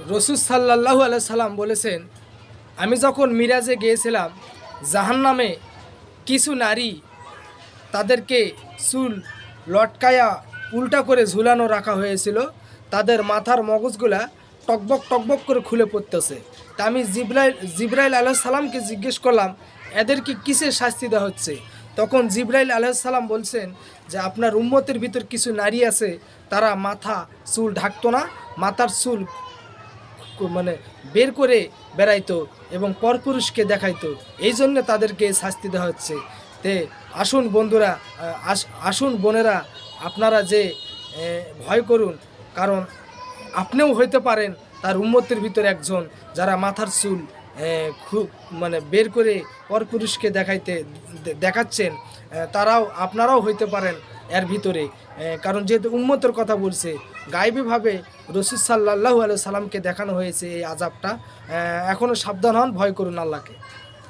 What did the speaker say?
রসুল সাল্লাল্লাহু আলাইহি সাল্লাম বলেছেন, আমি যখন মিরাজে গিয়েছিলাম, জাহান্নামে কিছু নারী তাদেরকে চুল লটকায়া উল্টা করে ঝুলানো রাখা হয়েছিল। তাদের মাথার মগজগুলা টকবক টকবক করে খুলে পড়তেছে। তা আমি জিব্রাইল আলাইহিস সালামকে জিজ্ঞেস করলাম, এদেরকে কিসের শাস্তি দেওয়া হচ্ছে? তখন জিব্রাইল আলাইহিস সালাম বলছেন যে আপনার উম্মতের ভিতর কিছু নারী আছে, তারা মাথা চুল ঢাকতো না, মাথার চুল মানে বের করে বেড়াইতো এবং পরপুরুষকে দেখাইতো, এই জন্য তাদেরকে শাস্তি দেওয়া হচ্ছে। তে আসুন বন্ধুরা, আসুন বোনেরা, আপনারা যে ভয় করুন, কারণ আপনিও হইতে পারেন তার উম্মতের ভিতরে একজন, যারা মাথার চুল খুব মানে বের করে পরপুরুষকে দেখাচ্ছেন। আপনারাও হইতে পারেন এর ভিতরে। কারণ যেহেতু উম্মতের কথা বলছে, গায়েবীভাবে রসুল সাল্লাল্লাহু আলাইহি সাল্লামকে দেখানো হয়েছে এই আযাবটা। এখনও সাবধান হন, ভয় করুন আল্লাহকে।